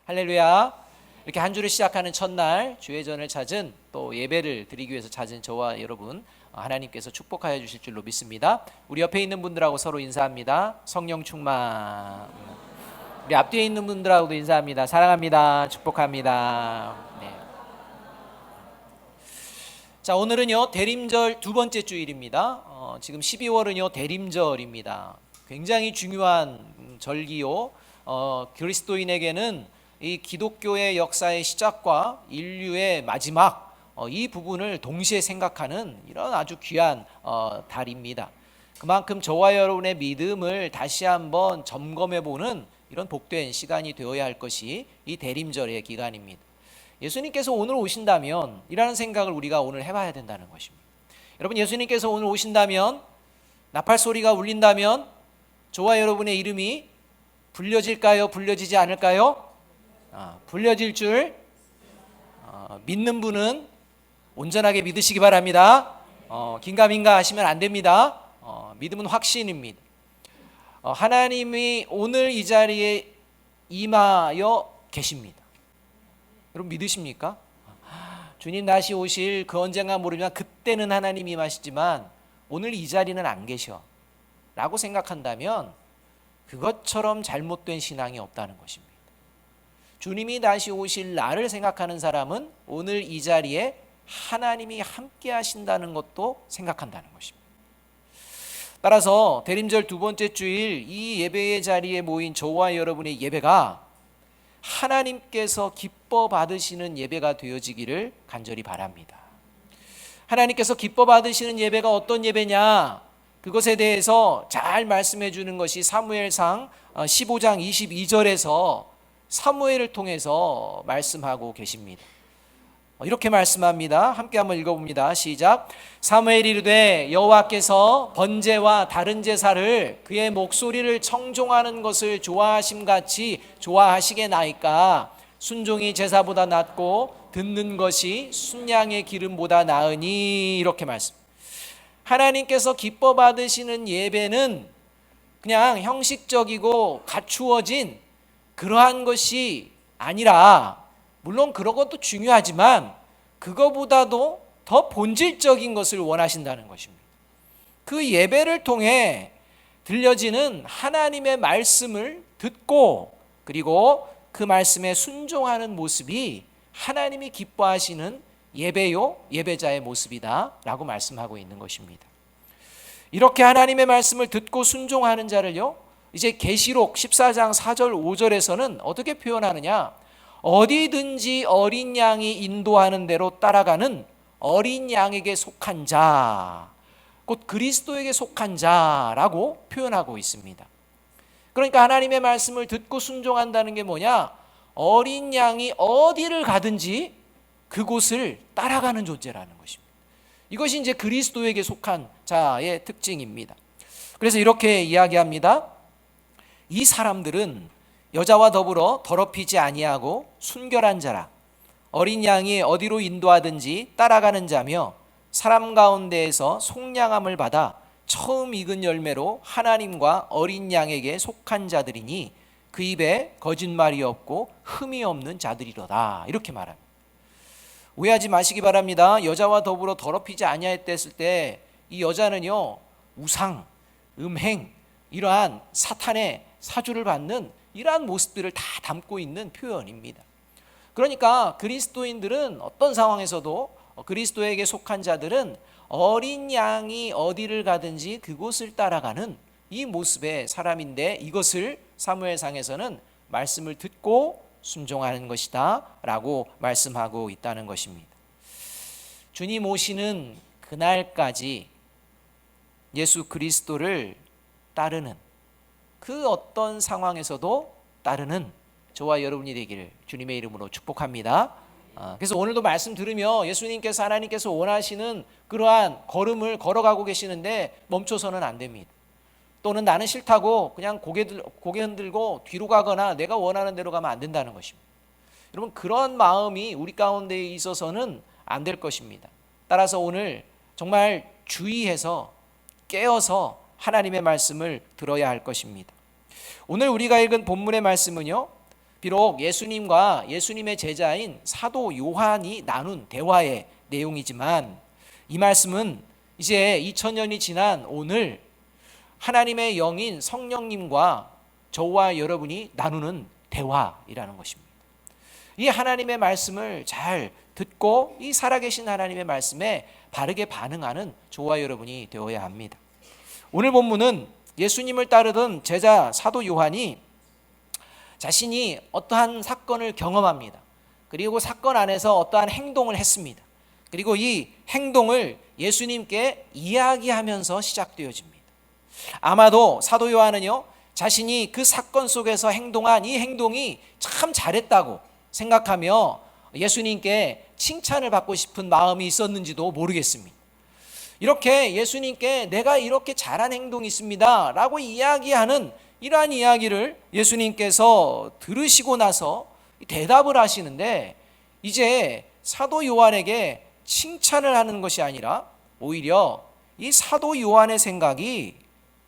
할렐루야. 이렇게 한 주를 시작하는 첫날 주의 전을 찾은 또 예배를 드리기 위해서 찾은 저와 여러분 하나님께서 축복하여 주실 줄로 믿습니다. 우리 옆에 있는 분들하고 서로 인사합니다. 성령 충만. 우리 앞뒤에 있는 분들하고도 인사합니다. 사랑합니다. 축복합니다. 네. 자, 오늘은요 대림절 두 번째 주일입니다. 지금 12월은요 대림절입니다. 굉장히 중요한 절기요. 그리스도인에게는 이 기독교의 역사의 시작과 인류의 마지막 이 부분을 동시에 생각하는 이런 아주 귀한 달입니다. 그만큼 저와 여러분의 믿음을 다시 한번 점검해보는 이런 복된 시간이 되어야 할 것이 이 대림절의 기간입니다. 예수님께서 오늘 오신다면 이라는 생각을 우리가 오늘 해봐야 된다는 것입니다. 여러분, 예수님께서 오늘 오신다면, 나팔 소리가 울린다면 저와 여러분의 이름이 불려질까요? 불려지지 않을까요? 불려질 줄 믿는 분은 온전하게 믿으시기 바랍니다. 긴가민가 하시면 안 됩니다. 믿음은 확신입니다. 하나님이 오늘 이 자리에 임하여 계십니다. 여러분 믿으십니까? 주님 다시 오실 그 언젠가 모르지만 그때는 하나님이 임하시지만 오늘 이 자리는 안 계셔 라고 생각한다면 그것처럼 잘못된 신앙이 없다는 것입니다. 주님이 다시 오실 날을 생각하는 사람은 오늘 이 자리에 하나님이 함께 하신다는 것도 생각한다는 것입니다. 따라서 대림절 두 번째 주일 이 예배의 자리에 모인 저와 여러분의 예배가 하나님께서 기뻐 받으시는 예배가 되어지기를 간절히 바랍니다. 하나님께서 기뻐 받으시는 예배가 어떤 예배냐, 그것에 대해서 잘 말씀해 주는 것이 사무엘상 15장 22절에서 사무엘을 통해서 말씀하고 계십니다. 이렇게 말씀합니다. 함께 한번 읽어봅니다. 시작. 사무엘이 이르되 여호와께서 번제와 다른 제사를 그의 목소리를 청종하는 것을 좋아하심같이 좋아하시게나이까. 순종이 제사보다 낫고 듣는 것이 순양의 기름보다 나으니. 이렇게 말씀. 하나님께서 기뻐 받으시는 예배는 그냥 형식적이고 갖추어진 그러한 것이 아니라, 물론 그런 것도 중요하지만 그거보다도 더 본질적인 것을 원하신다는 것입니다. 그 예배를 통해 들려지는 하나님의 말씀을 듣고 그리고 그 말씀에 순종하는 모습이 하나님이 기뻐하시는 예배요, 예배자의 모습이다 라고 말씀하고 있는 것입니다. 이렇게 하나님의 말씀을 듣고 순종하는 자를요, 이제 계시록 14장 4절 5절에서는 어떻게 표현하느냐, 어디든지 어린 양이 인도하는 대로 따라가는 어린 양에게 속한 자, 곧 그리스도에게 속한 자라고 표현하고 있습니다. 그러니까 하나님의 말씀을 듣고 순종한다는 게 뭐냐, 어린 양이 어디를 가든지 그곳을 따라가는 존재라는 것입니다. 이것이 이제 그리스도에게 속한 자의 특징입니다. 그래서 이렇게 이야기합니다. 이 사람들은 여자와 더불어 더럽히지 아니하고 순결한 자라. 어린 양이 어디로 인도하든지 따라가는 자며 사람 가운데에서 속량함을 받아 처음 익은 열매로 하나님과 어린 양에게 속한 자들이니 그 입에 거짓말이 없고 흠이 없는 자들이로다. 이렇게 말합니다. 오해하지 마시기 바랍니다. 여자와 더불어 더럽히지 아니하였을 때 이 여자는요, 우상, 음행, 이러한 사탄의 사주를 받는 이러한 모습들을 다 담고 있는 표현입니다. 그러니까 그리스도인들은 어떤 상황에서도, 그리스도에게 속한 자들은 어린 양이 어디를 가든지 그곳을 따라가는 이 모습의 사람인데, 이것을 사무엘상에서는 말씀을 듣고 순종하는 것이다 라고 말씀하고 있다는 것입니다. 주님 오시는 그날까지 예수 그리스도를 따르는, 그 어떤 상황에서도 따르는 저와 여러분이 되기를 주님의 이름으로 축복합니다. 그래서 오늘도 말씀 들으며 예수님께서, 하나님께서 원하시는 그러한 걸음을 걸어가고 계시는데 멈춰서는 안 됩니다. 또는 나는 싫다고 그냥 고개 흔들고 뒤로 가거나 내가 원하는 대로 가면 안 된다는 것입니다. 여러분, 그런 마음이 우리 가운데 있어서는 안 될 것입니다. 따라서 오늘 정말 주의해서 깨어서 하나님의 말씀을 들어야 할 것입니다. 오늘 우리가 읽은 본문의 말씀은요, 비록 예수님과 예수님의 제자인 사도 요한이 나눈 대화의 내용이지만 이 말씀은 이제 2000년이 지난 오늘 하나님의 영인 성령님과 저와 여러분이 나누는 대화이라는 것입니다. 이 하나님의 말씀을 잘 듣고 이 살아계신 하나님의 말씀에 바르게 반응하는 저와 여러분이 되어야 합니다. 오늘 본문은 예수님을 따르던 제자 사도 요한이 자신이 어떠한 사건을 경험합니다. 그리고 사건 안에서 어떠한 행동을 했습니다. 그리고 이 행동을 예수님께 이야기하면서 시작되어집니다. 아마도 사도 요한은요, 자신이 그 사건 속에서 행동한 이 행동이 참 잘했다고 생각하며 예수님께 칭찬을 받고 싶은 마음이 있었는지도 모르겠습니다. 이렇게 예수님께 내가 이렇게 잘한 행동이 있습니다 라고 이야기하는 이러한 이야기를 예수님께서 들으시고 나서 대답을 하시는데, 이제 사도 요한에게 칭찬을 하는 것이 아니라 오히려 이 사도 요한의 생각이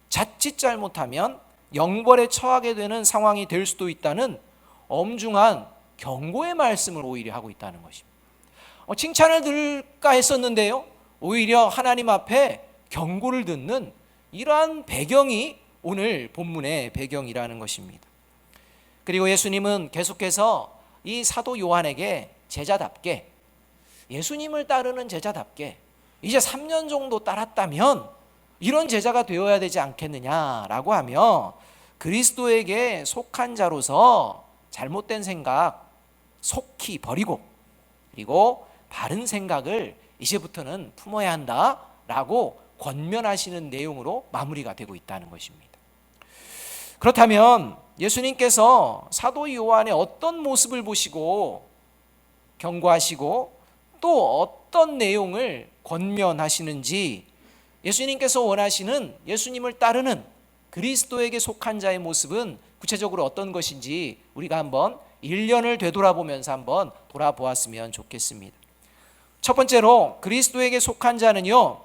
자칫 잘못하면 영벌에 처하게 되는 상황이 될 수도 있다는 엄중한 경고의 말씀을 오히려 하고 있다는 것입니다. 칭찬을 들을까 했었는데요, 오히려 하나님 앞에 경고를 듣는 이러한 배경이 오늘 본문의 배경이라는 것입니다. 그리고 예수님은 계속해서 이 사도 요한에게 제자답게, 예수님을 따르는 제자답게 이제 3년 정도 따랐다면 이런 제자가 되어야 되지 않겠느냐라고 하며 그리스도에게 속한 자로서 잘못된 생각 속히 버리고, 그리고 바른 생각을 이제부터는 품어야 한다라고 권면하시는 내용으로 마무리가 되고 있다는 것입니다. 그렇다면 예수님께서 사도 요한의 어떤 모습을 보시고 경고하시고 또 어떤 내용을 권면하시는지, 예수님께서 원하시는 예수님을 따르는 그리스도에게 속한 자의 모습은 구체적으로 어떤 것인지 우리가 한번 1년을 되돌아보면서 한번 돌아보았으면 좋겠습니다. 첫 번째로 그리스도에게 속한 자는요,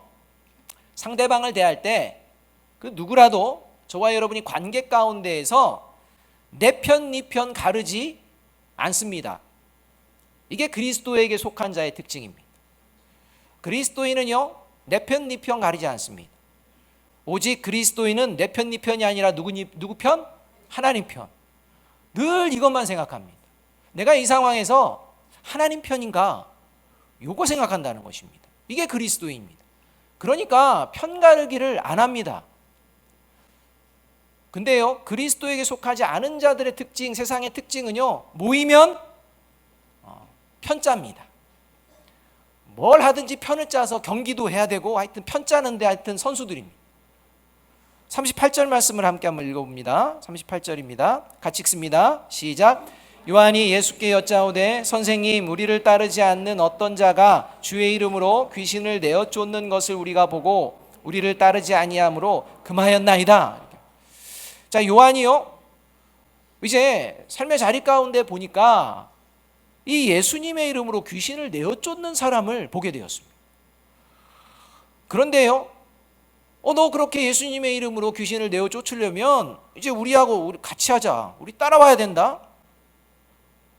상대방을 대할 때 그 누구라도 저와 여러분이 관계 가운데에서 내 편, 네 편 가르지 않습니다. 이게 그리스도에게 속한 자의 특징입니다. 그리스도인은요, 내 편, 네 편 가리지 않습니다. 오직 그리스도인은 내 편, 네 편이 아니라 누구 편? 하나님 편. 늘 이것만 생각합니다. 내가 이 상황에서 하나님 편인가? 요거 생각한다는 것입니다. 이게 그리스도인입니다. 그러니까 편 가르기를 안 합니다. 근데요, 그리스도에게 속하지 않은 자들의 특징, 세상의 특징은요, 모이면 편짜입니다. 뭘 하든지 편을 짜서 경기도 해야 되고, 하여튼 편 짜는데 하여튼 선수들입니다. 38절 말씀을 함께 한번 읽어봅니다. 38절입니다. 같이 읽습니다. 시작. 요한이 예수께 여짜오되 선생님, 우리를 따르지 않는 어떤 자가 주의 이름으로 귀신을 내어 쫓는 것을 우리가 보고 우리를 따르지 아니함으로 금하였나이다. 자, 요한이요, 이제 삶의 자리 가운데 보니까 이 예수님의 이름으로 귀신을 내어 쫓는 사람을 보게 되었습니다. 그런데요, 너 그렇게 예수님의 이름으로 귀신을 내어 쫓으려면 이제 우리 같이 하자, 우리 따라와야 된다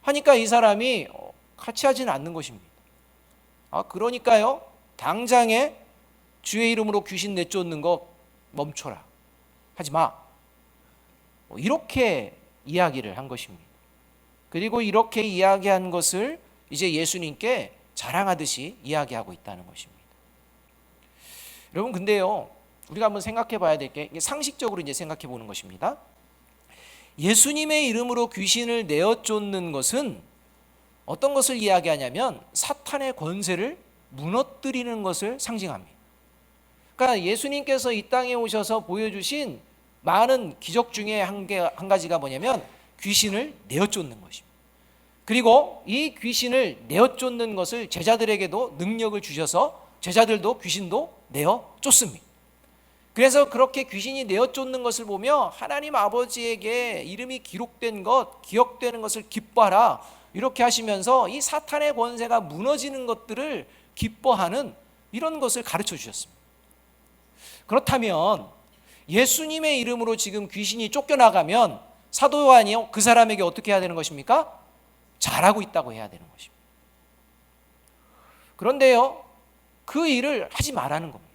하니까 이 사람이 같이 하지는 않는 것입니다. 그러니까요, 당장에 주의 이름으로 귀신 내쫓는 거 멈춰라, 하지 마, 이렇게 이야기를 한 것입니다. 그리고 이렇게 이야기한 것을 이제 예수님께 자랑하듯이 이야기하고 있다는 것입니다. 여러분, 근데요, 우리가 한번 생각해 봐야 될 게, 상식적으로 이제 생각해 보는 것입니다. 예수님의 이름으로 귀신을 내어 쫓는 것은 어떤 것을 이야기하냐면 사탄의 권세를 무너뜨리는 것을 상징합니다. 그러니까 예수님께서 이 땅에 오셔서 보여주신 많은 기적 중에 한 가지가 뭐냐면 귀신을 내어 쫓는 것입니다. 그리고 이 귀신을 내어 쫓는 것을 제자들에게도 능력을 주셔서 제자들도 귀신도 내어 쫓습니다. 그래서 그렇게 귀신이 내어 쫓는 것을 보며 하나님 아버지에게 이름이 기록된 것, 기억되는 것을 기뻐하라, 이렇게 하시면서 이 사탄의 권세가 무너지는 것들을 기뻐하는 이런 것을 가르쳐 주셨습니다. 그렇다면 예수님의 이름으로 지금 귀신이 쫓겨나가면 사도 요한이요, 그 사람에게 어떻게 해야 되는 것입니까? 잘하고 있다고 해야 되는 것입니다. 그런데요, 그 일을 하지 말라는 겁니다.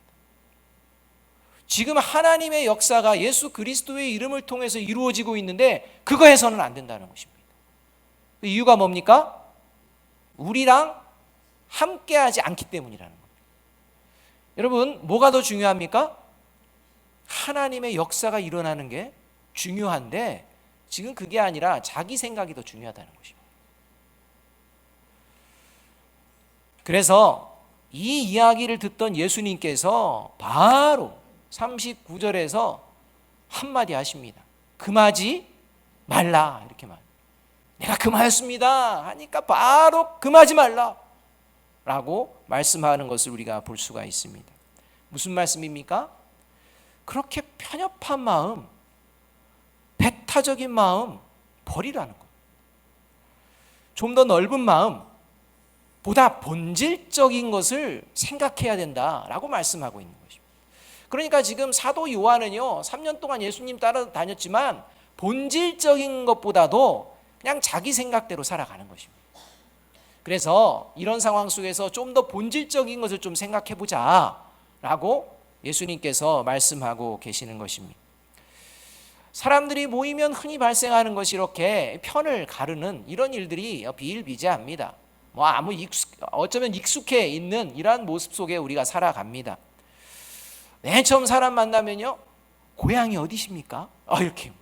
지금 하나님의 역사가 예수 그리스도의 이름을 통해서 이루어지고 있는데 그거 해서는 안 된다는 것입니다. 그 이유가 뭡니까? 우리랑 함께하지 않기 때문이라는 겁니다. 여러분, 뭐가 더 중요합니까? 하나님의 역사가 일어나는 게 중요한데 지금 그게 아니라 자기 생각이 더 중요하다는 것입니다. 그래서 이 이야기를 듣던 예수님께서 바로 39절에서 한마디 하십니다. 금하지 말라, 이렇게 말. 내가 금하였습니다 하니까 바로 금하지 말라 라고 말씀하는 것을 우리가 볼 수가 있습니다. 무슨 말씀입니까? 그렇게 편협한 마음, 배타적인 마음 버리라는 것. 좀 더 넓은 마음, 보다 본질적인 것을 생각해야 된다라고 말씀하고 있는 것입니다. 그러니까 지금 사도 요한은요, 3년 동안 예수님 따라다녔지만 본질적인 것보다도 그냥 자기 생각대로 살아가는 것입니다. 그래서 이런 상황 속에서 좀 더 본질적인 것을 좀 생각해보자 라고 예수님께서 말씀하고 계시는 것입니다. 사람들이 모이면 흔히 발생하는 것이 이렇게 편을 가르는 이런 일들이 비일비재합니다. 어쩌면 익숙해 있는 이러한 모습 속에 우리가 살아갑니다. 맨 처음 사람 만나면요, 고향이 어디십니까? 이렇게.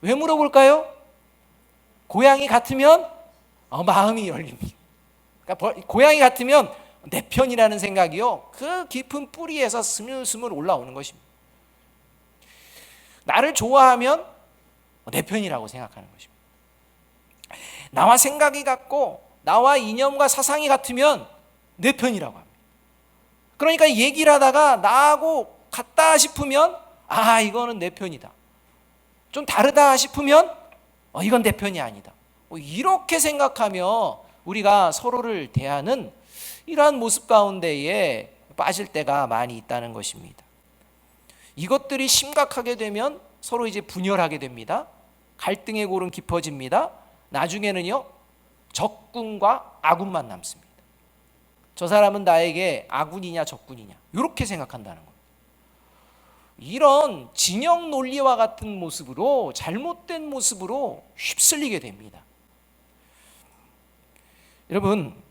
왜 물어볼까요? 고향이 같으면 마음이 열립니다. 그러니까 고향이 같으면 내 편이라는 생각이요, 그 깊은 뿌리에서 스물스물 올라오는 것입니다. 나를 좋아하면 내 편이라고 생각하는 것입니다. 나와 생각이 같고 나와 이념과 사상이 같으면 내 편이라고 합니다. 그러니까 얘기를 하다가 나하고 같다 싶으면 이거는 내 편이다. 좀 다르다 싶으면 이건 내 편이 아니다. 이렇게 생각하며 우리가 서로를 대하는 이러한 모습 가운데에 빠질 때가 많이 있다는 것입니다. 이것들이 심각하게 되면 서로 이제 분열하게 됩니다. 갈등의 골은 깊어집니다. 나중에는요, 적군과 아군만 남습니다. 저 사람은 나에게 아군이냐 적군이냐 이렇게 생각한다는 겁니다. 이런 진영 논리와 같은 모습으로, 잘못된 모습으로 휩쓸리게 됩니다. 여러분,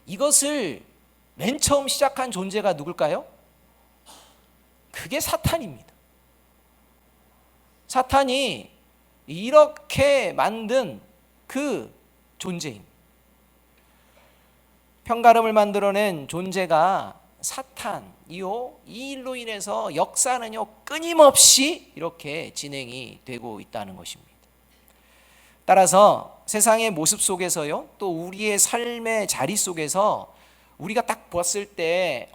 이것을 맨 처음 시작한 존재가 누굴까요? 그게 사탄입니다. 사탄이 이렇게 만든 그 존재입니다. 편가름을 만들어낸 존재가 사탄이요, 이 일로 인해서 역사는요, 끊임없이 이렇게 진행이 되고 있다는 것입니다. 따라서 세상의 모습 속에서요, 또 우리의 삶의 자리 속에서 우리가 딱 봤을 때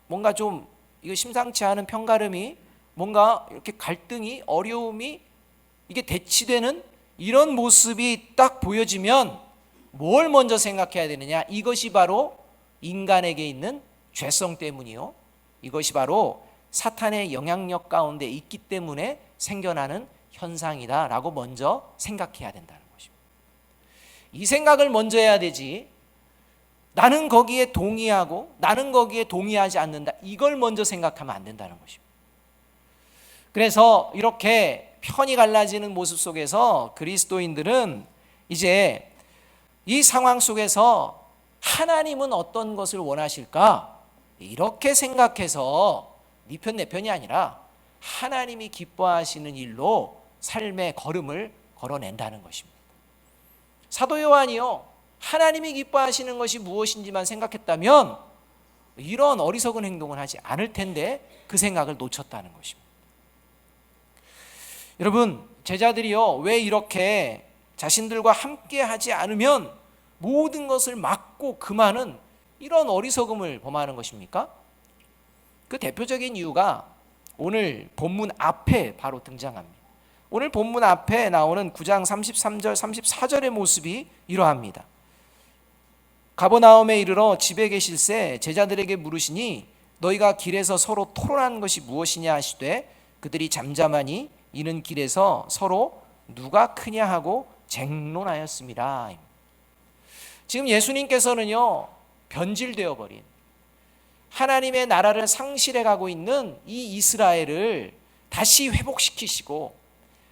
뭔가 좀 이거 심상치 않은 편가름이, 뭔가 이렇게 갈등이, 어려움이 이게 대치되는 이런 모습이 딱 보여지면 뭘 먼저 생각해야 되느냐? 이것이 바로 인간에게 있는 죄성 때문이요, 이것이 바로 사탄의 영향력 가운데 있기 때문에 생겨나는 현상이다 라고 먼저 생각해야 된다는 것입니다. 이 생각을 먼저 해야 되지, 나는 거기에 동의하고 나는 거기에 동의하지 않는다, 이걸 먼저 생각하면 안 된다는 것입니다. 그래서 이렇게 편이 갈라지는 모습 속에서 그리스도인들은 이제 이 상황 속에서 하나님은 어떤 것을 원하실까? 이렇게 생각해서 네 편 내 편이 아니라 하나님이 기뻐하시는 일로 삶의 걸음을 걸어낸다는 것입니다. 사도 요한이요, 하나님이 기뻐하시는 것이 무엇인지만 생각했다면 이런 어리석은 행동을 하지 않을 텐데 그 생각을 놓쳤다는 것입니다. 여러분, 제자들이요, 왜 이렇게 자신들과 함께 하지 않으면 모든 것을 막고 금하는 이런 어리석음을 범하는 것입니까? 그 대표적인 이유가 오늘 본문 앞에 바로 등장합니다. 오늘 본문 앞에 나오는 9장 33절 34절의 모습이 이러합니다. 가버나움에 이르러 집에 계실새 제자들에게 물으시니 너희가 길에서 서로 토론한 것이 무엇이냐 하시되 그들이 잠잠하니 이는 길에서 서로 누가 크냐 하고 쟁론하였습니다. 지금 예수님께서는요, 변질되어 버린 하나님의 나라를 상실해 가고 있는 이 이스라엘을 다시 회복시키시고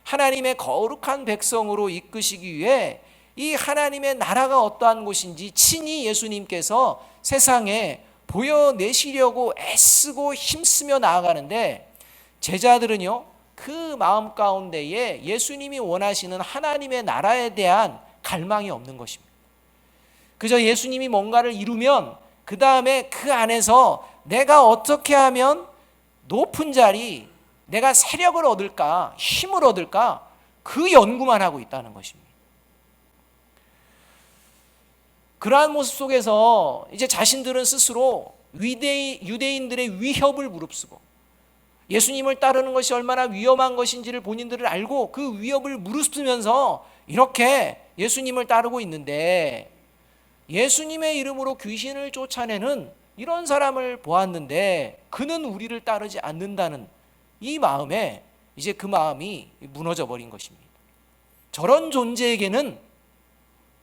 하나님의 거룩한 백성으로 이끄시기 위해 이 하나님의 나라가 어떠한 곳인지 친히 예수님께서 세상에 보여내시려고 애쓰고 힘쓰며 나아가는데, 제자들은요, 그 마음 가운데에 예수님이 원하시는 하나님의 나라에 대한 갈망이 없는 것입니다. 그저 예수님이 뭔가를 이루면 그 다음에 그 안에서 내가 어떻게 하면 높은 자리, 내가 세력을 얻을까, 힘을 얻을까, 그 연구만 하고 있다는 것입니다. 그러한 모습 속에서 이제 자신들은 스스로 유대인들의 위협을 무릅쓰고 예수님을 따르는 것이 얼마나 위험한 것인지를 본인들은 알고 그 위협을 무릅쓰면서 이렇게 예수님을 따르고 있는데, 예수님의 이름으로 귀신을 쫓아내는 이런 사람을 보았는데 그는 우리를 따르지 않는다는 이 마음에 이제 그 마음이 무너져 버린 것입니다. 저런 존재에게는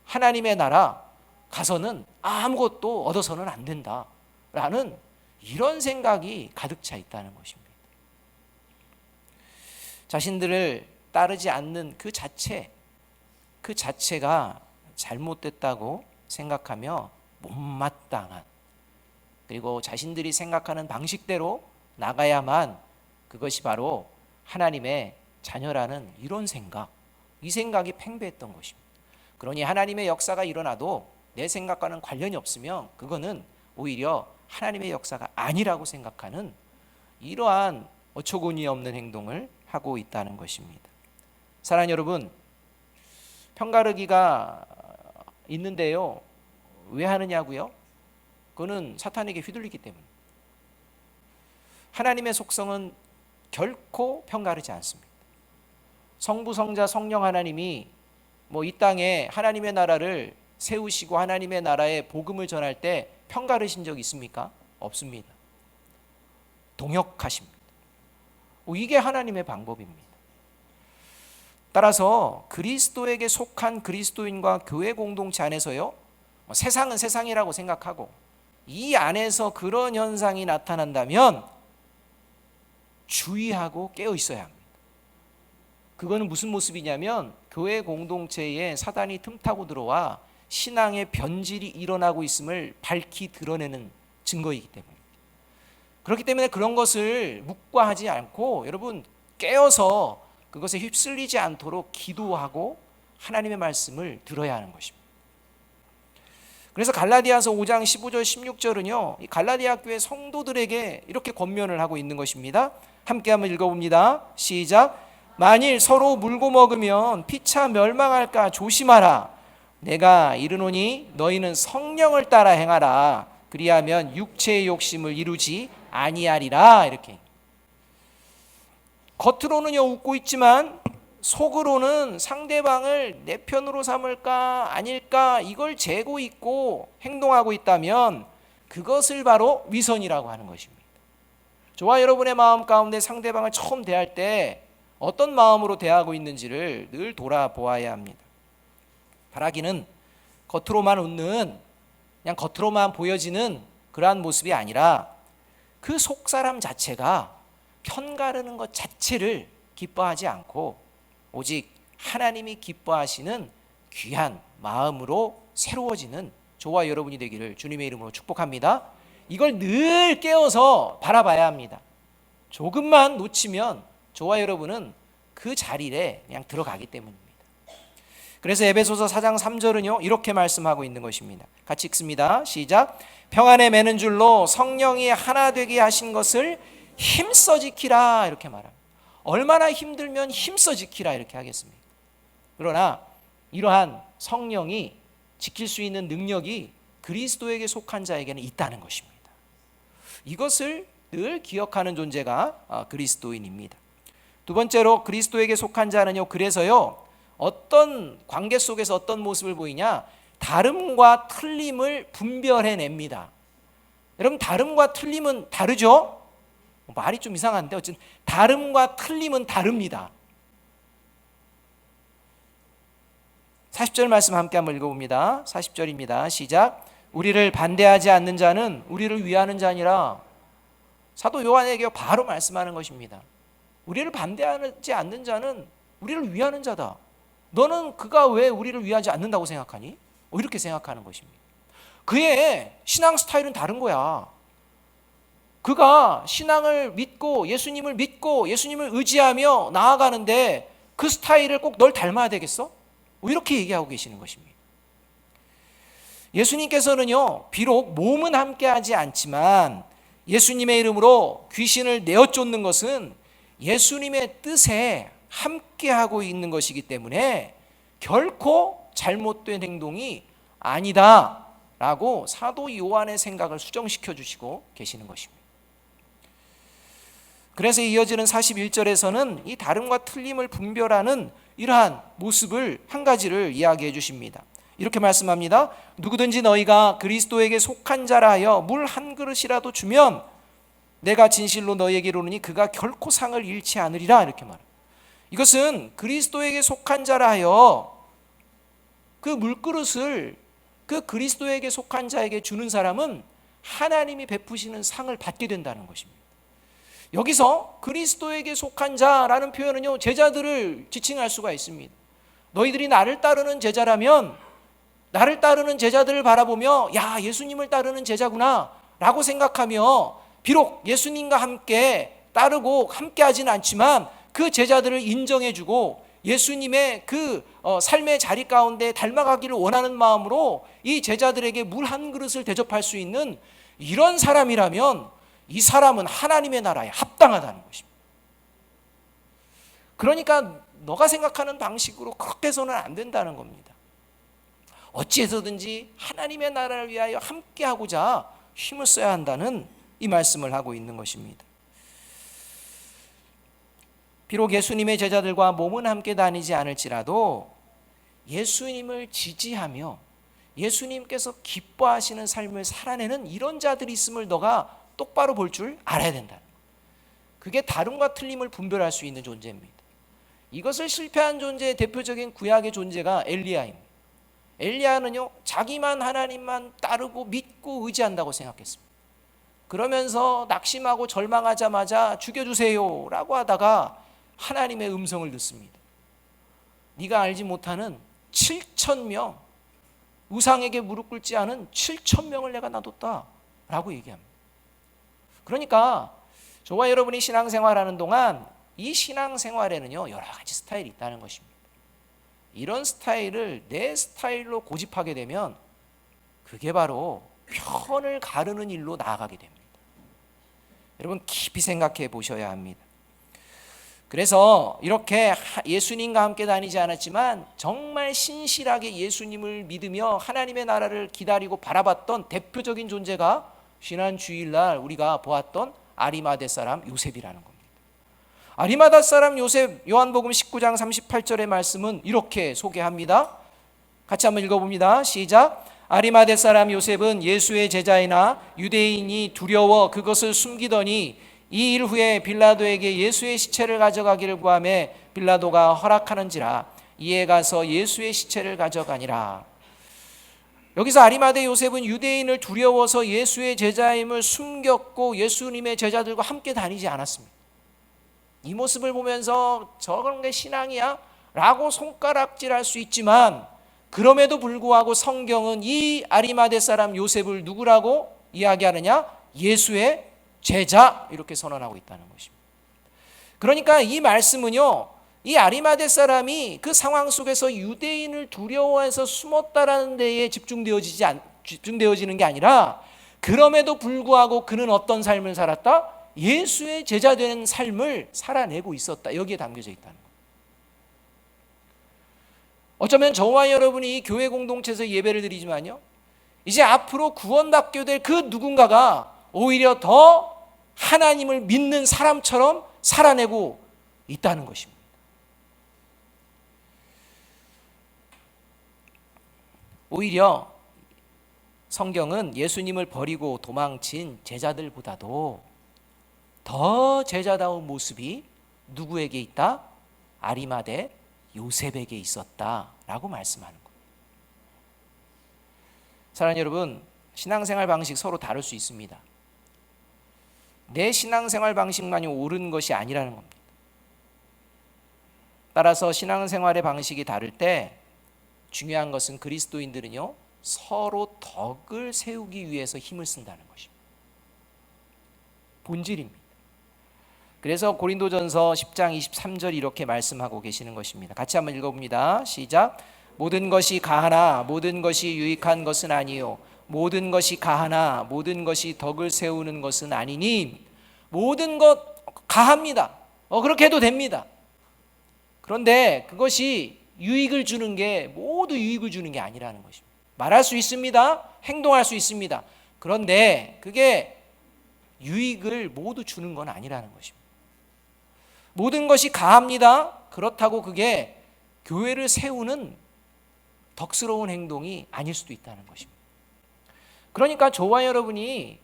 하나님의 나라 가서는 아무것도 얻어서는 안 된다라는 이런 생각이 가득 차 있다는 것입니다. 자신들을 따르지 않는 그 자체가 잘못됐다고 생각하며 못마땅한, 그리고 자신들이 생각하는 방식대로 나가야만 그것이 바로 하나님의 자녀라는 이런 생각, 이 생각이 팽배했던 것입니다. 그러니 하나님의 역사가 일어나도 내 생각과는 관련이 없으면 그거는 오히려 하나님의 역사가 아니라고 생각하는 이러한 어처구니 없는 행동을 하고 있다는 것입니다. 사랑하는 여러분, 편가르기가 있는데요, 왜 하느냐고요? 그거는 사탄에게 휘둘리기 때문에. 하나님의 속성은 결코 편가르지 않습니다. 성부, 성자, 성령 하나님이 이 땅에 하나님의 나라를 세우시고 하나님의 나라의 복음을 전할 때 편가르신 적 있습니까? 없습니다. 동역하십니다. 이게 하나님의 방법입니다. 따라서 그리스도에게 속한 그리스도인과 교회 공동체 안에서요, 세상은 세상이라고 생각하고 이 안에서 그런 현상이 나타난다면 주의하고 깨어 있어야 합니다. 그거는 무슨 모습이냐면 교회 공동체에 사단이 틈타고 들어와 신앙의 변질이 일어나고 있음을 밝히 드러내는 증거이기 때문에, 그렇기 때문에 그런 것을 묵과하지 않고 여러분 깨어서 그것에 휩쓸리지 않도록 기도하고 하나님의 말씀을 들어야 하는 것입니다. 그래서 갈라디아서 5장 15절 16절은요, 이 갈라디아 교회 성도들에게 이렇게 권면을 하고 있는 것입니다. 함께 한번 읽어봅니다. 시작. 만일 서로 물고 먹으면 피차 멸망할까 조심하라. 내가 이르노니 너희는 성령을 따라 행하라. 그리하면 육체의 욕심을 이루지 아니하리라. 이렇게 겉으로는요 웃고 있지만 속으로는 상대방을 내 편으로 삼을까 아닐까 이걸 재고 있고 행동하고 있다면 그것을 바로 위선이라고 하는 것입니다. 저와 여러분의 마음 가운데 상대방을 처음 대할 때 어떤 마음으로 대하고 있는지를 늘 돌아보아야 합니다. 바라기는 겉으로만 웃는, 그냥 겉으로만 보여지는 그러한 모습이 아니라 그 속사람 자체가 편가르는 것 자체를 기뻐하지 않고 오직 하나님이 기뻐하시는 귀한 마음으로 새로워지는 저와 여러분이 되기를 주님의 이름으로 축복합니다. 이걸 늘 깨어서 바라봐야 합니다. 조금만 놓치면 저와 여러분은 그 자리에 그냥 들어가기 때문입니다. 그래서 에베소서 4장 3절은요 이렇게 말씀하고 있는 것입니다. 같이 읽습니다. 시작. 평안에 매는 줄로 성령이 하나 되게 하신 것을 힘써 지키라. 이렇게 말합니다. 얼마나 힘들면 힘써 지키라 이렇게 하겠습니까? 그러나 이러한 성령이 지킬 수 있는 능력이 그리스도에게 속한 자에게는 있다는 것입니다. 이것을 늘 기억하는 존재가 그리스도인입니다. 두 번째로 그리스도에게 속한 자는요, 그래서요 어떤 관계 속에서 어떤 모습을 보이냐, 다름과 틀림을 분별해냅니다. 여러분, 다름과 틀림은 다르죠? 말이 좀 이상한데 어쨌든 다름과 틀림은 다릅니다. 40절 말씀 함께 한번 읽어봅니다. 40절입니다. 시작. 우리를 반대하지 않는 자는 우리를 위하는 자니라. 사도 요한에게 바로 말씀하는 것입니다. 우리를 반대하지 않는 자는 우리를 위하는 자다. 너는 그가 왜 우리를 위하지 않는다고 생각하니? 이렇게 생각하는 것입니다. 그의 신앙 스타일은 다른 거야. 그가 신앙을 믿고 예수님을 의지하며 나아가는데 그 스타일을 꼭 널 닮아야 되겠어? 이렇게 얘기하고 계시는 것입니다. 예수님께서는요, 비록 몸은 함께하지 않지만 예수님의 이름으로 귀신을 내어 쫓는 것은 예수님의 뜻에 함께하고 있는 것이기 때문에 결코 잘못된 행동이 아니다 라고 사도 요한의 생각을 수정시켜 주시고 계시는 것입니다. 그래서 이어지는 41절에서는 이 다름과 틀림을 분별하는 이러한 모습을 한 가지를 이야기해 주십니다. 이렇게 말씀합니다. 누구든지 너희가 그리스도에게 속한 자라 하여 물 한 그릇이라도 주면 내가 진실로 너희에게 이르노니 그가 결코 상을 잃지 않으리라. 이렇게 말합니다. 이것은 그리스도에게 속한 자라 하여 그 물그릇을 그 그리스도에게 속한 자에게 주는 사람은 하나님이 베푸시는 상을 받게 된다는 것입니다. 여기서 그리스도에게 속한 자라는 표현은요, 제자들을 지칭할 수가 있습니다. 너희들이 나를 따르는 제자라면 나를 따르는 제자들을 바라보며 야, 예수님을 따르는 제자구나 라고 생각하며 비록 예수님과 함께 따르고 함께 하지는 않지만 그 제자들을 인정해주고 예수님의 그 삶의 자리 가운데 닮아가기를 원하는 마음으로 이 제자들에게 물 한 그릇을 대접할 수 있는 이런 사람이라면 이 사람은 하나님의 나라에 합당하다는 것입니다. 그러니까 너가 생각하는 방식으로 그렇게 해서는 안 된다는 겁니다. 어찌해서든지 하나님의 나라를 위하여 함께하고자 힘을 써야 한다는 이 말씀을 하고 있는 것입니다. 비록 예수님의 제자들과 몸은 함께 다니지 않을지라도 예수님을 지지하며 예수님께서 기뻐하시는 삶을 살아내는 이런 자들이 있음을 너가 똑바로 볼 줄 알아야 된다. 그게 다름과 틀림을 분별할 수 있는 존재입니다. 이것을 실패한 존재의 대표적인 구약의 존재가 엘리야입니다. 엘리야는요, 자기만 하나님만 따르고 믿고 의지한다고 생각했습니다. 그러면서 낙심하고 절망하자마자 죽여주세요 라고 하다가 하나님의 음성을 듣습니다. 네가 알지 못하는 7,000명, 우상에게 무릎 꿇지 않은 7,000명을 내가 놔뒀다 라고 얘기합니다. 그러니까 저와 여러분이 신앙생활하는 동안 이 신앙생활에는요, 여러 가지 스타일이 있다는 것입니다. 이런 스타일을 내 스타일로 고집하게 되면 그게 바로 편을 가르는 일로 나아가게 됩니다. 여러분 깊이 생각해 보셔야 합니다. 그래서 이렇게 예수님과 함께 다니지 않았지만 정말 신실하게 예수님을 믿으며 하나님의 나라를 기다리고 바라봤던 대표적인 존재가 지난 주일날 우리가 보았던 아리마대 사람 요셉이라는 겁니다. 아리마다 사람 요셉, 요한복음 19장 38절의 말씀은 이렇게 소개합니다. 같이 한번 읽어봅니다. 시작. 아리마대 사람 요셉은 예수의 제자이나 유대인이 두려워 그것을 숨기더니 이 일 후에 빌라도에게 예수의 시체를 가져가기를 구하매 빌라도가 허락하는지라 이에 가서 예수의 시체를 가져가니라. 여기서 아리마대 요셉은 유대인을 두려워서 예수의 제자임을 숨겼고 예수님의 제자들과 함께 다니지 않았습니다. 이 모습을 보면서 저런 게 신앙이야? 라고 손가락질할 수 있지만 그럼에도 불구하고 성경은 이 아리마대 사람 요셉을 누구라고 이야기하느냐? 예수의 제자 이렇게 선언하고 있다는 것입니다. 그러니까 이 말씀은요, 이 아리마대 사람이 그 상황 속에서 유대인을 두려워해서 숨었다라는 데에 집중되어지는 게 아니라 그럼에도 불구하고 그는 어떤 삶을 살았다? 예수의 제자 되는 삶을 살아내고 있었다. 여기에 담겨져 있다는 거예요. 어쩌면 저와 여러분이 이 교회 공동체에서 예배를 드리지만요, 이제 앞으로 구원받게 될 그 누군가가 오히려 더 하나님을 믿는 사람처럼 살아내고 있다는 것입니다. 오히려 성경은 예수님을 버리고 도망친 제자들보다도 더 제자다운 모습이 누구에게 있다? 아리마대 요셉에게 있었다라고 말씀하는 거예요. 사랑하는 여러분, 신앙생활 방식 서로 다를 수 있습니다. 내 신앙생활 방식만이 옳은 것이 아니라는 겁니다. 따라서 신앙생활의 방식이 다를 때 중요한 것은 그리스도인들은요, 서로 덕을 세우기 위해서 힘을 쓴다는 것입니다. 본질입니다. 그래서 고린도전서 10장 23절 이렇게 말씀하고 계시는 것입니다. 같이 한번 읽어봅니다. 시작. 모든 것이 가하나 모든 것이 유익한 것은 아니요 모든 것이 가하나 모든 것이 덕을 세우는 것은 아니니. 모든 것 가합니다. 그렇게 해도 됩니다. 그런데 그것이 유익을 주는 게 모두 유익을 주는 게 아니라는 것입니다. 말할 수 있습니다. 행동할 수 있습니다. 그런데 그게 유익을 모두 주는 건 아니라는 것입니다. 모든 것이 가합니다. 그렇다고 그게 교회를 세우는 덕스러운 행동이 아닐 수도 있다는 것입니다. 그러니까 저와 여러분이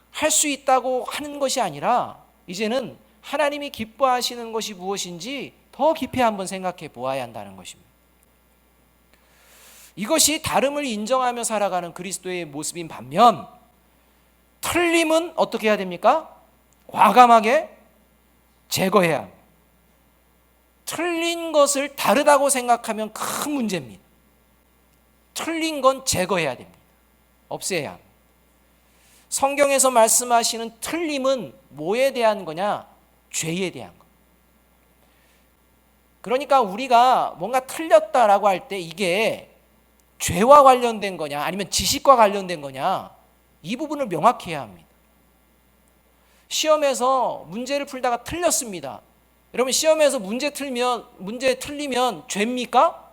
할 수 있다고 하는 것이 아니라 이제는 하나님이 기뻐하시는 것이 무엇인지 더 깊이 한번 생각해 보아야 한다는 것입니다. 이것이 다름을 인정하며 살아가는 그리스도의 모습인 반면, 틀림은 어떻게 해야 됩니까? 과감하게 제거해야 합니다. 틀린 것을 다르다고 생각하면 큰 문제입니다. 틀린 건 제거해야 됩니다. 없애야 합니다. 성경에서 말씀하시는 틀림은 뭐에 대한 거냐? 죄에 대한 거. 그러니까 우리가 뭔가 틀렸다라고 할 때 이게 죄와 관련된 거냐 아니면 지식과 관련된 거냐, 이 부분을 명확히 해야 합니다. 시험에서 문제를 풀다가 틀렸습니다. 여러분, 시험에서 문제 틀리면 죄입니까?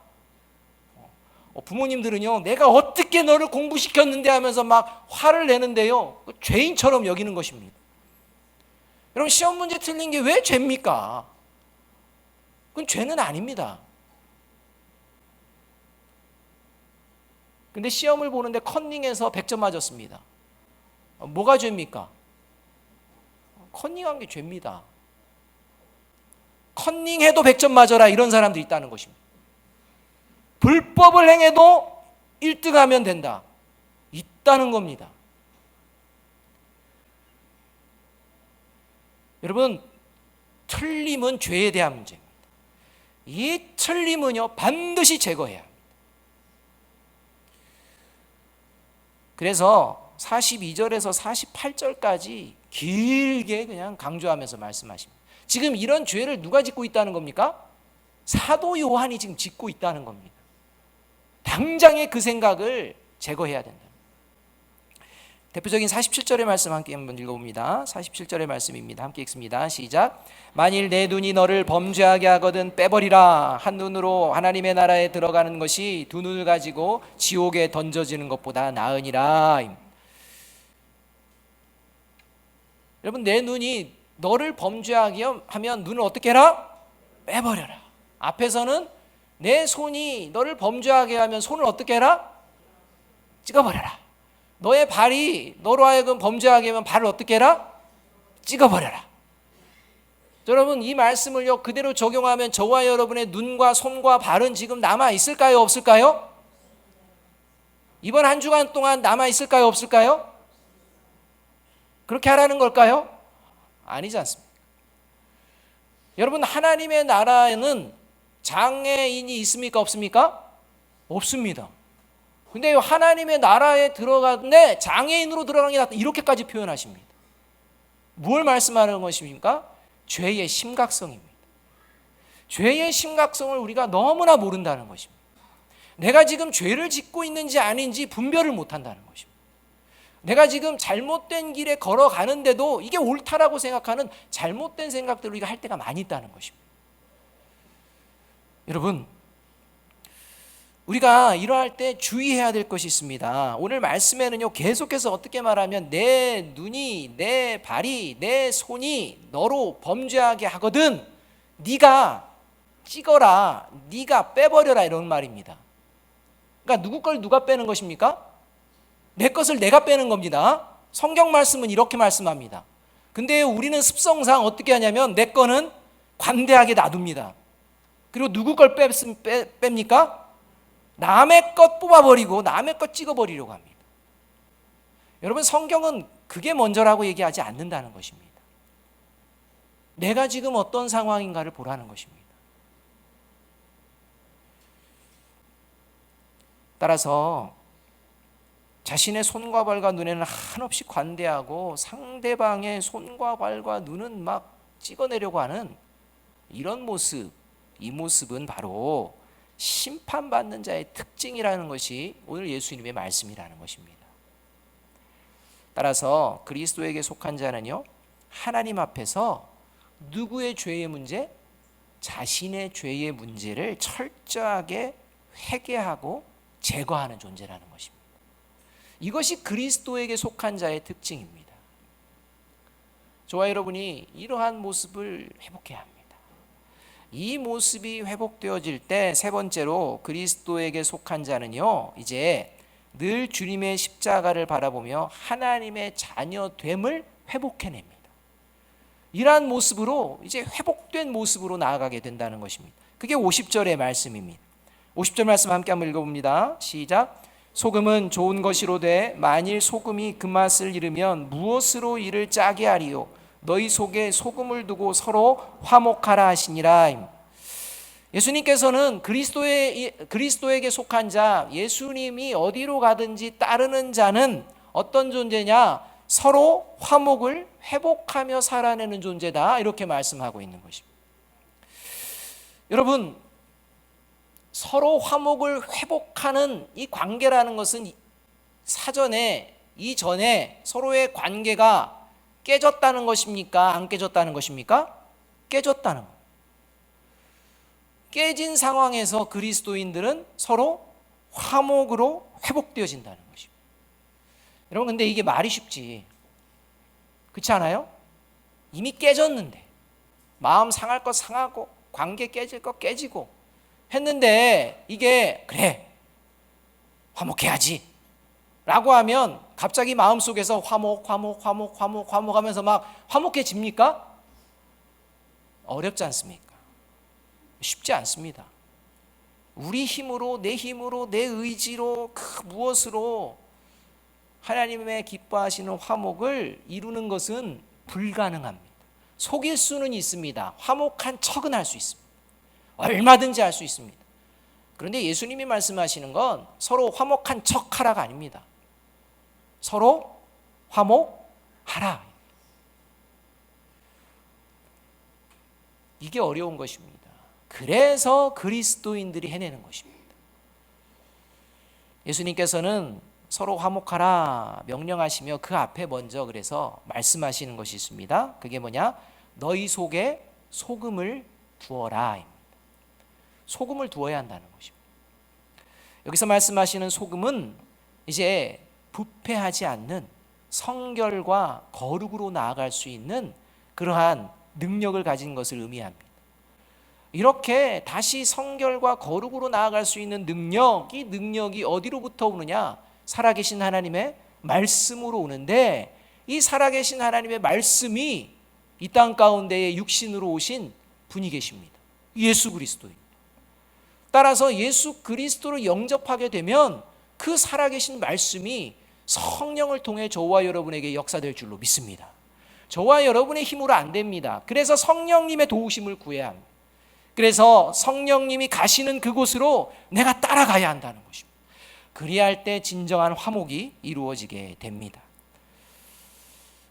부모님들은요, 내가 어떻게 너를 공부시켰는데 하면서 막 화를 내는데요, 죄인처럼 여기는 것입니다. 여러분, 시험 문제 틀린 게 왜 죄입니까? 그건 죄는 아닙니다. 근데 시험을 보는데 컨닝해서 100점 맞았습니다. 뭐가 죄입니까? 컨닝한 게 죄입니다. 컨닝해도 100점 맞아라, 이런 사람들이 있다는 것입니다. 불법을 행해도 1등하면 된다, 있다는 겁니다. 여러분, 틀림은 죄에 대한 문제입니다. 이 틀림은요, 반드시 제거해야 합니다. 그래서 42절에서 48절까지 길게 그냥 강조하면서 말씀하십니다. 지금 이런 죄를 누가 짓고 있다는 겁니까? 사도 요한이 지금 짓고 있다는 겁니다. 당장의 그 생각을 제거해야 된다. 대표적인 47절의 말씀 함께 한번 읽어봅니다. 47절의 말씀입니다. 함께 읽습니다. 시작. 만일 내 눈이 너를 범죄하게 하거든 빼버리라. 한 눈으로 하나님의 나라에 들어가는 것이 두 눈을 가지고 지옥에 던져지는 것보다 나으니라. 여러분, 내 눈이 너를 범죄하게 하면 눈을 어떻게 해라? 빼버려라. 앞에서는 내 손이 너를 범죄하게 하면 손을 어떻게 해라? 찍어버려라. 너의 발이 너로 하여금 범죄하게 하면 발을 어떻게 해라? 찍어버려라. 여러분, 이 말씀을요 그대로 적용하면 저와 여러분의 눈과 손과 발은 지금 남아 있을까요, 없을까요? 이번 한 주간 동안 남아 있을까요, 없을까요? 그렇게 하라는 걸까요? 아니지 않습니까? 여러분, 하나님의 나라에는 장애인이 있습니까, 없습니까? 없습니다. 근데 하나님의 나라에 들어가는데 장애인으로 들어가는 게 낫다, 이렇게까지 표현하십니다. 뭘 말씀하는 것입니까? 죄의 심각성입니다. 죄의 심각성을 우리가 너무나 모른다는 것입니다. 내가 지금 죄를 짓고 있는지 아닌지 분별을 못한다는 것입니다. 내가 지금 잘못된 길에 걸어가는데도 이게 옳다라고 생각하는 잘못된 생각들을 우리가 할 때가 많이 있다는 것입니다. 여러분, 우리가 이러할 때 주의해야 될 것이 있습니다. 오늘 말씀에는요 계속해서 어떻게 말하면 내 눈이, 내 발이, 내 손이 너로 범죄하게 하거든 네가 찍어라, 네가 빼버려라, 이런 말입니다. 그러니까 누구 걸 누가 빼는 것입니까? 내 것을 내가 빼는 겁니다. 성경 말씀은 이렇게 말씀합니다. 근데 우리는 습성상 어떻게 하냐면 내 거는 관대하게 놔둡니다. 그리고 누구 걸 뺍니까? 남의 것 뽑아버리고 남의 것 찍어버리려고 합니다. 여러분, 성경은 그게 먼저라고 얘기하지 않는다는 것입니다. 내가 지금 어떤 상황인가를 보라는 것입니다. 따라서 자신의 손과 발과 눈에는 한없이 관대하고 상대방의 손과 발과 눈은 막 찍어내려고 하는 이런 모습, 이 모습은 바로 심판받는 자의 특징이라는 것이 오늘 예수님의 말씀이라는 것입니다. 따라서 그리스도에게 속한 자는요, 하나님 앞에서 누구의 죄의 문제? 자신의 죄의 문제를 철저하게 회개하고 제거하는 존재라는 것입니다. 이것이 그리스도에게 속한 자의 특징입니다. 저와 여러분이 이러한 모습을 회복해야 합니다. 이 모습이 회복되어질 때 세 번째로 그리스도에게 속한 자는요, 이제 늘 주님의 십자가를 바라보며 하나님의 자녀됨을 회복해냅니다. 이러한 모습으로 이제 회복된 모습으로 나아가게 된다는 것입니다. 그게 50절의 말씀입니다. 50절 말씀 함께 한번 읽어봅니다. 시작. 소금은 좋은 것이로되 만일 소금이 그 맛을 잃으면 무엇으로 이를 짜게 하리요? 너희 속에 소금을 두고 서로 화목하라 하시니라. 예수님께서는 그리스도에게 속한 자, 예수님이 어디로 가든지 따르는 자는 어떤 존재냐? 서로 화목을 회복하며 살아내는 존재다, 이렇게 말씀하고 있는 것입니다. 여러분, 서로 화목을 회복하는 이 관계라는 것은 사전에, 이전에 서로의 관계가 깨졌다는 것입니까? 안 깨졌다는 것입니까? 깨졌다는 것. 깨진 상황에서 그리스도인들은 서로 화목으로 회복되어진다는 것입니다. 여러분, 근데 이게 말이 쉽지, 그렇지 않아요? 이미 깨졌는데, 마음 상할 것 상하고 관계 깨질 것 깨지고 했는데, 이게 그래 화목해야지 라고 하면 갑자기 마음속에서 화목 하면서 막 화목해집니까? 어렵지 않습니까? 쉽지 않습니다. 우리 힘으로, 내 힘으로, 내 의지로, 그 무엇으로 하나님의 기뻐하시는 화목을 이루는 것은 불가능합니다. 속일 수는 있습니다. 화목한 척은 할 수 있습니다. 얼마든지 할 수 있습니다. 그런데 예수님이 말씀하시는 건 서로 화목한 척하라가 아닙니다. 서로 화목하라. 이게 어려운 것입니다. 그래서 그리스도인들이 해내는 것입니다. 예수님께서는 서로 화목하라 명령하시며 그 앞에 먼저 그래서 말씀하시는 것이 있습니다. 그게 뭐냐? 너희 속에 소금을 두어라. 소금을 두어야 한다는 것입니다. 여기서 말씀하시는 소금은 이제 부패하지 않는 성결과 거룩으로 나아갈 수 있는 그러한 능력을 가진 것을 의미합니다. 이렇게 다시 성결과 거룩으로 나아갈 수 있는 능력이 어디로부터 오느냐? 살아계신 하나님의 말씀으로 오는데, 이 살아계신 하나님의 말씀이 이 땅 가운데에 육신으로 오신 분이 계십니다. 예수 그리스도입니다. 따라서 예수 그리스도를 영접하게 되면 그 살아계신 말씀이 성령을 통해 저와 여러분에게 역사될 줄로 믿습니다. 저와 여러분의 힘으로 안 됩니다. 그래서 성령님의 도우심을 구해야 합니다. 그래서 성령님이 가시는 그곳으로 내가 따라가야 한다는 것입니다. 그리할 때 진정한 화목이 이루어지게 됩니다.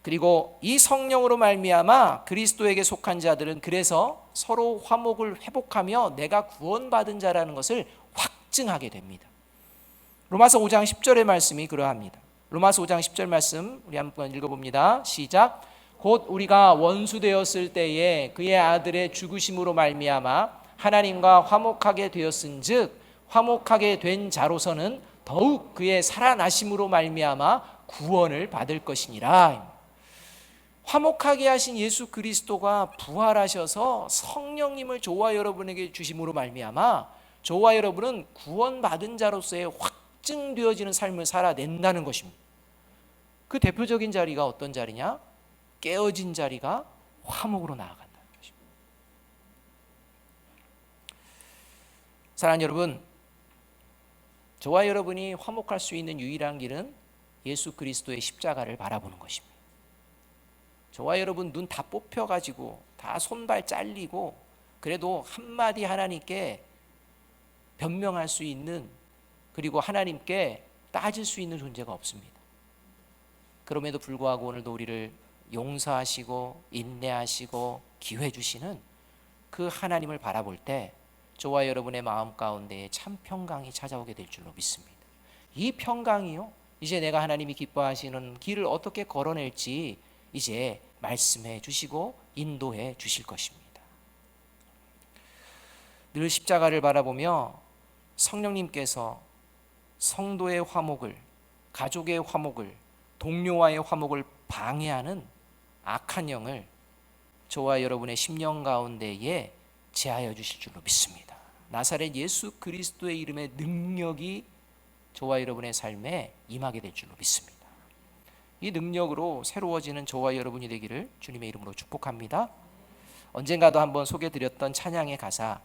그리고 이 성령으로 말미암아 그리스도에게 속한 자들은 그래서 서로 화목을 회복하며 내가 구원받은 자라는 것을 확증하게 됩니다. 로마서 5장 10절의 말씀이 그러합니다. 로마서 5장 10절 말씀 우리 한번 읽어봅니다. 시작. 곧 우리가 원수 되었을 때에 그의 아들의 죽으심으로 말미암아 하나님과 화목하게 되었은즉 화목하게 된 자로서는 더욱 그의 살아나심으로 말미암아 구원을 받을 것이니라. 화목하게 하신 예수 그리스도가 부활하셔서 성령님을 저와 여러분에게 주심으로 말미암아 저와 여러분은 구원받은 자로서의 확증되어지는 삶을 살아낸다는 것입니다. 그 대표적인 자리가 어떤 자리냐? 깨어진 자리가 화목으로 나아간다는 것입니다. 사랑하는 여러분, 저와 여러분이 화목할 수 있는 유일한 길은 예수 그리스도의 십자가를 바라보는 것입니다. 저와 여러분 눈 다 뽑혀가지고 다 손발 잘리고 그래도 한마디 하나님께 변명할 수 있는, 그리고 하나님께 따질 수 있는 존재가 없습니다. 그럼에도 불구하고 오늘도 우리를 용서하시고 인내하시고 기회 주시는 그 하나님을 바라볼 때 저와 여러분의 마음 가운데에 참 평강이 찾아오게 될 줄로 믿습니다. 이 평강이요, 이제 내가 하나님이 기뻐하시는 길을 어떻게 걸어낼지 이제 말씀해 주시고 인도해 주실 것입니다. 늘 십자가를 바라보며 성령님께서 성도의 화목을, 가족의 화목을, 동료와의 화목을 방해하는 악한 영을 저와 여러분의 심령 가운데에 제하여 주실 줄로 믿습니다. 나사렛 예수 그리스도의 이름의 능력이 저와 여러분의 삶에 임하게 될 줄로 믿습니다. 이 능력으로 새로워지는 저와 여러분이 되기를 주님의 이름으로 축복합니다. 언젠가도 한번 소개드렸던 찬양의 가사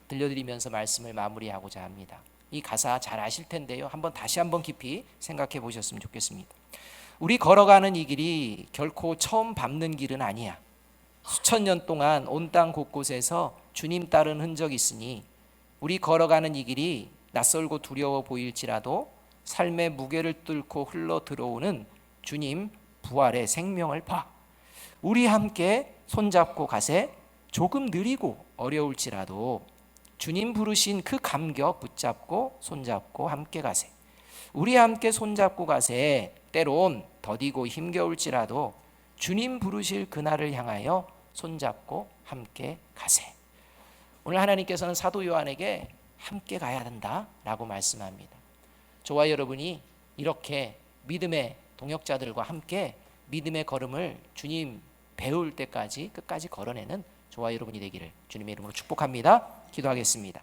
들려드리면서 말씀을 마무리하고자 합니다. 이 가사 잘 아실 텐데요, 다시 한번 깊이 생각해 보셨으면 좋겠습니다. 우리 걸어가는 이 길이 결코 처음 밟는 길은 아니야. 수천 년 동안 온 땅 곳곳에서 주님 따른 흔적이 있으니 우리 걸어가는 이 길이 낯설고 두려워 보일지라도 삶의 무게를 뚫고 흘러 들어오는 주님 부활의 생명을 봐. 우리 함께 손잡고 가세. 조금 느리고 어려울지라도 주님 부르신 그 감격 붙잡고 손잡고 함께 가세. 우리 함께 손잡고 가세. 때론 더디고 힘겨울지라도 주님 부르실 그날을 향하여 손잡고 함께 가세. 오늘 하나님께서는 사도 요한에게 함께 가야 된다라고 말씀합니다. 저와 여러분이 이렇게 믿음의 동역자들과 함께 믿음의 걸음을 주님 배울 때까지 끝까지 걸어내는 저와 여러분이 되기를 주님의 이름으로 축복합니다. 기도하겠습니다.